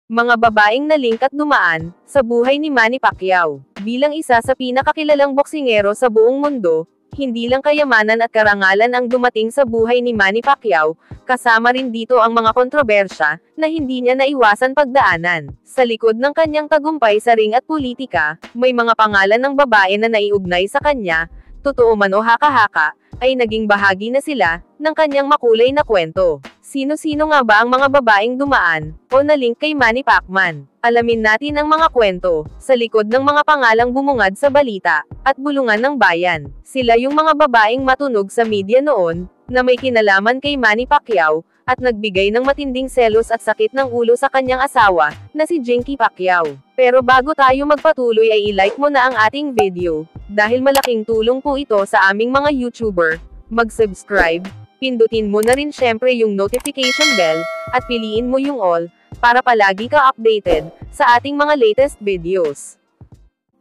Mga babaeng nalink at dumaan sa buhay ni Manny Pacquiao. Bilang isa sa pinakakilalang boksingero sa buong mundo, hindi lang kayamanan at karangalan ang dumating sa buhay ni Manny Pacquiao, kasama rin dito ang mga kontrobersya na hindi niya naiwasan pagdaanan. Sa likod ng kanyang tagumpay sa ring at politika, may mga pangalan ng babae na naiugnay sa kanya, totoo man o haka-haka, ay naging bahagi na sila ng kanyang makulay na kwento. Sino-sino nga ba ang mga babaeng dumaan o nalink kay Manny Pacman? Alamin natin ang mga kwento sa likod ng mga pangalang bumungad sa balita at bulungan ng bayan. Sila yung mga babaeng matunog sa media noon na may kinalaman kay Manny Pacquiao at nagbigay ng matinding selos at sakit ng ulo sa kanyang asawa na si Jinky Pacquiao. Pero bago tayo magpatuloy ay i-like mo na ang ating video dahil malaking tulong po ito sa aming mga YouTuber. Mag-subscribe, pindutin mo na rin syempre yung notification bell, at piliin mo yung all, para palagi ka updated sa ating mga latest videos.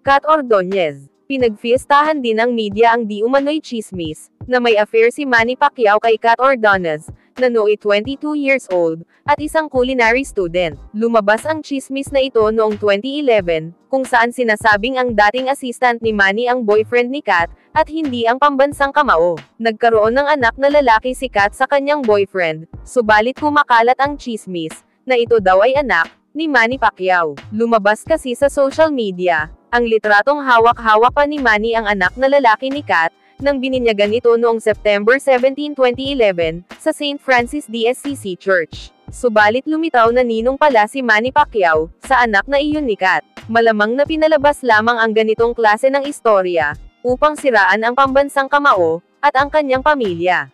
Kat Ordonez. Pinagfiestahan din ng media ang di umano'y chismis na may affair si Manny Pacquiao kay Kat Ordonez, na nooy 22 years old, at isang culinary student. Lumabas ang chismis na ito noong 2011, kung saan sinasabing ang dating assistant ni Manny ang boyfriend ni Kat, at hindi ang pambansang kamao. Nagkaroon ng anak na lalaki si Kat sa kanyang boyfriend, subalit kumakalat ang chismis na ito daw ay anak ni Manny Pacquiao. Lumabas kasi sa social media ang litratong hawak-hawak pa ni Manny ang anak na lalaki ni Kat, nang bininyagan ito noong September 17, 2011, sa St. Francis DSCC Church. Subalit lumitaw na ninong pala si Manny Pacquiao sa anak na iyon ni Kat. Malamang na pinalabas lamang ang ganitong klase ng istorya upang siraan ang pambansang kamao at ang kanyang pamilya.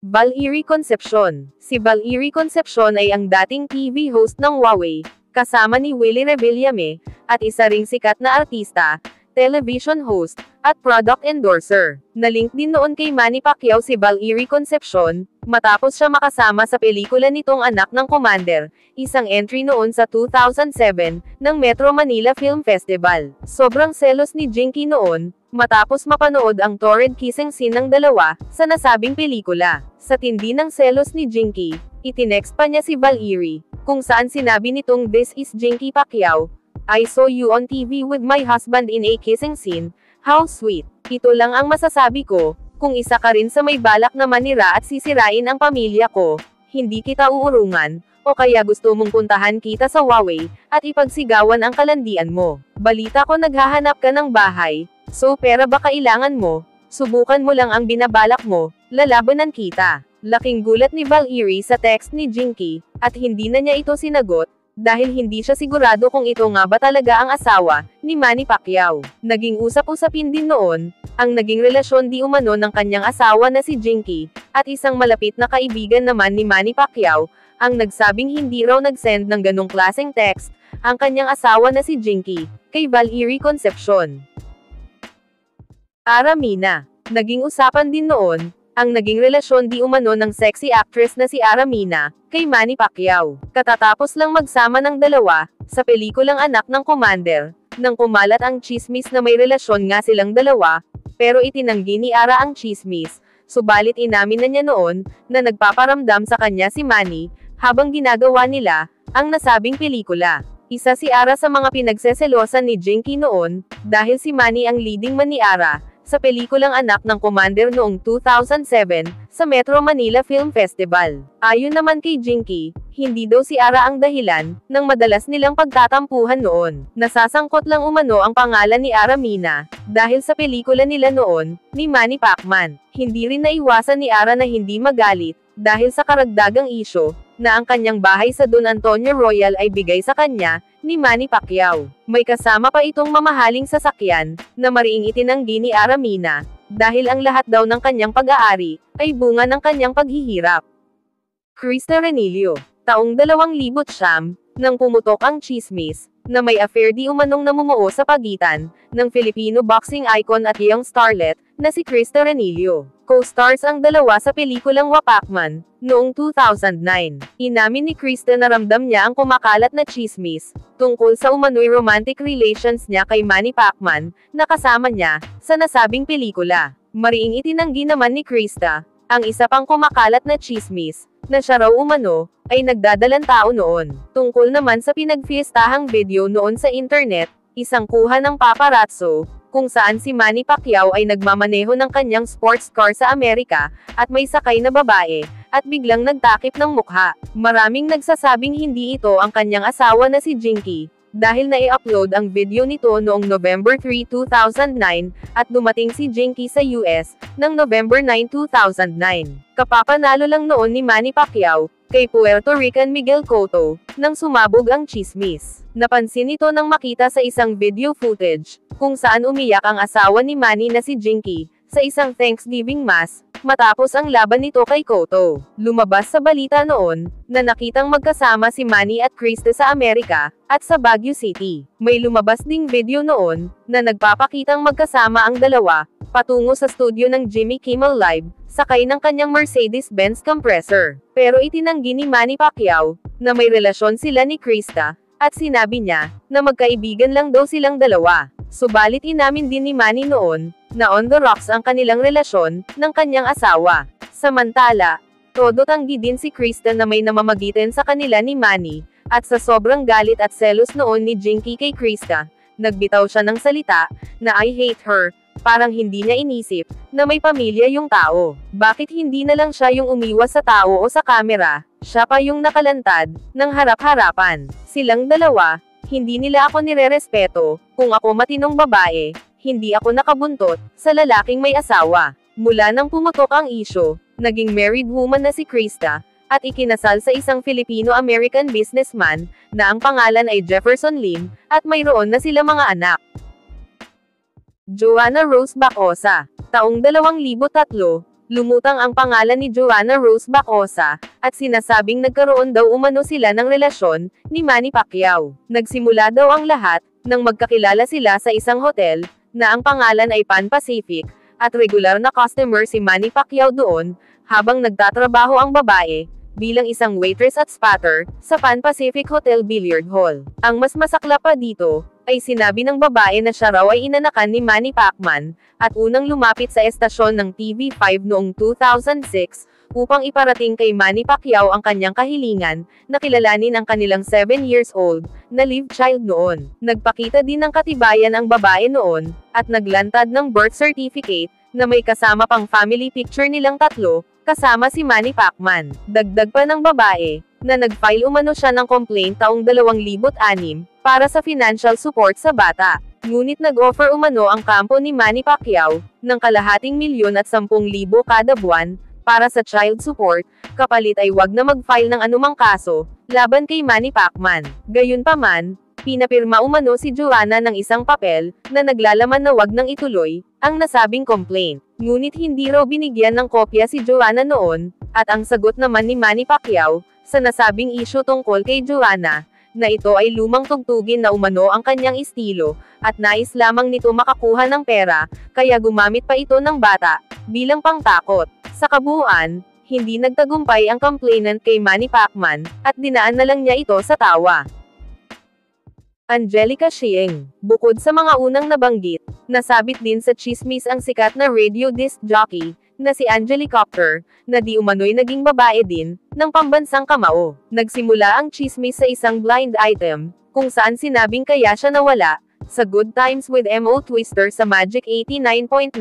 Valerie Concepcion. Si Valerie Concepcion ay ang dating TV host ng Huawei, kasama ni Willie Revillame, at isa ring sikat na artista, television host, at product endorser. Nalink din noon kay Manny Pacquiao si Valerie Concepcion, matapos siya makasama sa pelikula nitong Anak ng Commander, isang entry noon sa 2007, ng Metro Manila Film Festival. Sobrang selos ni Jinky noon, matapos mapanood ang torrid kissing scene ng dalawa, sa nasabing pelikula. Sa tindi ng selos ni Jinky, itinext pa niya si Valerie, kung saan sinabi nitong "This is Jinky Pacquiao. I saw you on TV with my husband in a kissing scene. How sweet. Ito lang ang masasabi ko, kung isa ka rin sa may balak na manira at sisirain ang pamilya ko, hindi kita uurungan, o kaya gusto mong puntahan kita sa Huawei, at ipagsigawan ang kalandian mo. Balita ko naghahanap ka ng bahay, so pera ba kailangan mo? Subukan mo lang ang binabalak mo, lalabanan kita." Laking gulat ni Valerie sa text ni Jinky, at hindi na niya ito sinagot, dahil hindi siya sigurado kung ito nga ba talaga ang asawa ni Manny Pacquiao. Naging usap-usapin din noon ang naging relasyon di umano ng kanyang asawa na si Jinky, at isang malapit na kaibigan naman ni Manny Pacquiao ang nagsabing hindi raw nag-send ng ganong klaseng text ang kanyang asawa na si Jinky kay Valerie Concepcion. Aramina. Naging usapan din noon ang naging relasyon di umano ng sexy actress na si Aramina kay Manny Pacquiao. Katatapos lang magsama ng dalawa sa pelikulang Anak ng Commander, nang kumalat ang chismis na may relasyon nga silang dalawa, pero itinanggi ni Ara ang chismis, subalit inamin na niya noon na nagpaparamdam sa kanya si Manny habang ginagawa nila ang nasabing pelikula. Isa si Ara sa mga pinagseselosan ni Jinky noon, dahil si Manny ang leading man ni Ara sa pelikulang Anak ng Commander noong 2007, sa Metro Manila Film Festival. Ayon naman kay Jinky, hindi daw si Ara ang dahilan ng madalas nilang pagtatampuhan noon. Nasasangkot lang umano ang pangalan ni Aramina dahil sa pelikula nila noon ni Manny Pacman. Hindi rin naiwasan ni Ara na hindi magalit dahil sa karagdagang isyo na ang kanyang bahay sa Don Antonio Royal ay bigay sa kanya ni Manny Pacquiao. May kasama pa itong mamahaling sasakyan na mariing itinanggi ni Aramina dahil ang lahat daw ng kanyang pag-aari ay bunga ng kanyang paghihirap. Krista Renillo. Taong 2009, nang pumutok ang chismis na may affair di umanong namumuo sa pagitan ng Filipino boxing icon at young starlet na si Krista Renillo. Co-stars ang dalawa sa pelikulang Wapakman noong 2009. Inamin ni Krista na ramdam niya ang kumakalat na chismis tungkol sa umano'y romantic relations niya kay Manny Pacman na kasama niya sa nasabing pelikula. Mariing itinanggi naman ni Krista Ang isa pang kumakalat na tsismis, na siya raw umano, ay nagdadalang tao noon. Tungkol naman sa pinagfiestahang video noon sa internet, isang kuha ng paparazzo, kung saan si Manny Pacquiao ay nagmamaneho ng kanyang sports car sa Amerika, at may sakay na babae, at biglang nagtakip ng mukha. Maraming nagsasabing hindi ito ang kanyang asawa na si Jinky, dahil na-i-upload ang video nito noong November 3, 2009, at dumating si Jinky sa US, ng November 9, 2009. Kapapanalo lang noon ni Manny Pacquiao, kay Puerto Rican Miguel Cotto, nang sumabog ang tsismis. Napansin ito nang makita sa isang video footage, kung saan umiyak ang asawa ni Manny na si Jinky, sa isang Thanksgiving Mass, matapos ang laban nito kay Cotto. Lumabas sa balita noon, na nakitang magkasama si Manny at Krista sa Amerika, at sa Baguio City. May lumabas ding video noon, na nagpapakitang magkasama ang dalawa, patungo sa studio ng Jimmy Kimmel Live, sakay ng kanyang Mercedes-Benz compressor. Pero itinanggi ni Manny Pacquiao, na may relasyon sila ni Krista, at sinabi niya, na magkaibigan lang daw silang dalawa. Subalit inamin din ni Manny noon, na on the rocks ang kanilang relasyon, ng kanyang asawa. Samantala, todo tanggi din si Krista na may namamagitan sa kanila ni Manny, at sa sobrang galit at selos noon ni Jinky kay Krista, nagbitaw siya ng salita, na I hate her, parang hindi niya inisip, na may pamilya yung tao. Bakit hindi na lang siya yung umiwas sa tao o sa kamera, siya pa yung nakalantad, ng harap-harapan. Silang dalawa, hindi nila ako nirerespeto, kung ako matinong babae, hindi ako nakabuntot, sa lalaking may asawa. Mula nang pumutok ang isyo, naging married woman na si Krista, at ikinasal sa isang Filipino-American businessman, na ang pangalan ay Jefferson Lim, at mayroon na sila mga anak. Joanna Rose Bacosa. Taong 2003, lumutang ang pangalan ni Joanna Rose Bacosa, at sinasabing nagkaroon daw umano sila ng relasyon, ni Manny Pacquiao. Nagsimula daw ang lahat, nang magkakilala sila sa isang hotel, na ang pangalan ay Pan Pacific, at regular na customer si Manny Pacquiao doon, habang nagtatrabaho ang babae, bilang isang waitress at spotter, sa Pan Pacific Hotel Billiard Hall. Ang mas masakla pa dito, ay sinabi ng babae na siya raw ay inanakan ni Manny Pacman, at unang lumapit sa estasyon ng TV5 noong 2006, upang iparating kay Manny Pacquiao ang kanyang kahilingan, na kilalanin ang kanilang 7 years old, na live child noon. Nagpakita din ng katibayan ang babae noon, at naglantad ng birth certificate, na may kasama pang family picture nilang tatlo, kasama si Manny Pacman. Dagdag pa ng babae, na nag-file umano siya ng complaint taong 2006, para sa financial support sa bata. Ngunit nag-offer umano ang kampo ni Manny Pacquiao, ng kalahating milyon at 10,000 kada buwan, para sa child support, kapalit ay wag na mag-file ng anumang kaso, laban kay Manny Pacman. Gayunpaman, pinapirma umano si Joanna ng isang papel, na naglalaman na wag nang ituloy, ang nasabing complaint. Ngunit hindi raw binigyan ng kopya si Joanna noon, at ang sagot naman ni Manny Pacquiao, sa nasabing issue tungkol kay Joanna, na ito ay lumang tugtugin na umano ang kanyang estilo, at nais lamang nito makakuha ng pera, kaya gumamit pa ito ng bata, bilang pangtakot. Sa kabuuan, hindi nagtagumpay ang complainant kay Manny Pacman, at dinaan na lang niya ito sa tawa. Angelica Shieng. Bukod sa mga unang nabanggit, nasabit din sa tsismis ang sikat na radio disc jockey, na si Angelicopter, na di umano'y naging babae din, ng pambansang kamao. Nagsimula ang tsismis sa isang blind item, kung saan sinabing kaya siya nawala, sa Good Times with M.O. Twister sa Magic 89.9,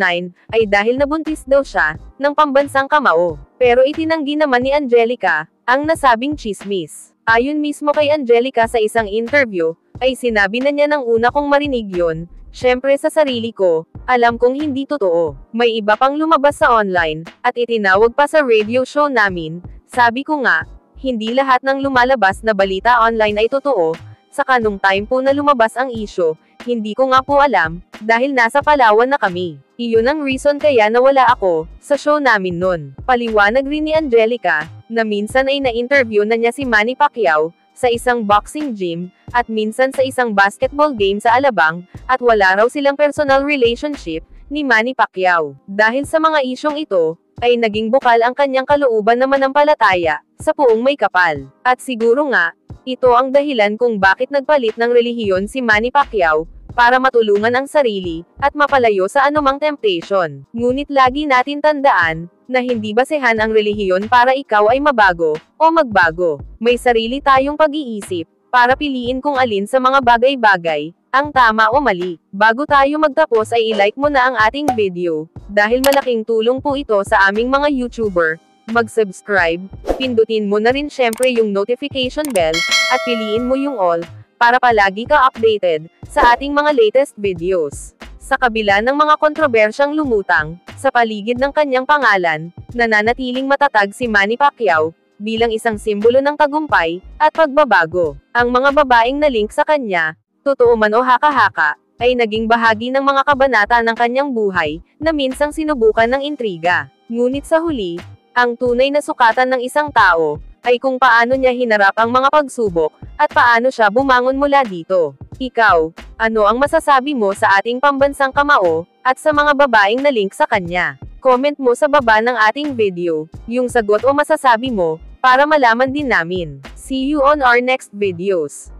ay dahil nabuntis daw siya, ng pambansang kamao. Pero itinanggi naman ni Angelica, ang nasabing tsismis. Ayon mismo kay Angelica sa isang interview, ay sinabi na niya nang una kong marinig yun, syempre sa sarili ko, alam kong hindi totoo. May iba pang lumabas sa online, at itinawag pa sa radio show namin, sabi ko nga, hindi lahat ng lumalabas na balita online ay totoo, saka nung time po na lumabas ang issue, hindi ko nga po alam, dahil nasa Palawan na kami. Iyon ang reason kaya nawala ako, sa show namin nun. Paliwanag rin ni Angelica, na minsan ay na-interview na niya si Manny Pacquiao, sa isang boxing gym, at minsan sa isang basketball game sa Alabang, at wala raw silang personal relationship, ni Manny Pacquiao. Dahil sa mga isyong ito, ay naging bukal ang kanyang kalooban na manampalataya, sa Puong May Kapal. At siguro nga, ito ang dahilan kung bakit nagpalit ng relihiyon si Manny Pacquiao, para matulungan ang sarili, at mapalayo sa anumang temptation. Ngunit lagi natin tandaan, na hindi basehan ang relihiyon para ikaw ay mabago, o magbago. May sarili tayong pag-iisip, para piliin kung alin sa mga bagay-bagay, ang tama o mali. Bago tayo magtapos ay i-like mo na ang ating video, dahil malaking tulong po ito sa aming mga YouTuber. Mag-subscribe, pindutin mo na rin syempre yung notification bell, at piliin mo yung all, para palagi ka updated, sa ating mga latest videos. Sa kabila ng mga kontrobersyang lumutang, sa paligid ng kanyang pangalan, nananatiling matatag si Manny Pacquiao, bilang isang simbolo ng tagumpay, at pagbabago. Ang mga babaeng na-link sa kanya, totoo man o haka-haka, ay naging bahagi ng mga kabanata ng kanyang buhay, na minsang sinubukan ng intriga. Ngunit sa huli, ang tunay na sukatan ng isang tao, ay kung paano niya hinarap ang mga pagsubok, at paano siya bumangon mula dito. Ikaw, ano ang masasabi mo sa ating pambansang kamao, at sa mga babaeng na-link sa kanya? Comment mo sa baba ng ating video, yung sagot o masasabi mo, para malaman din namin. See you on our next videos.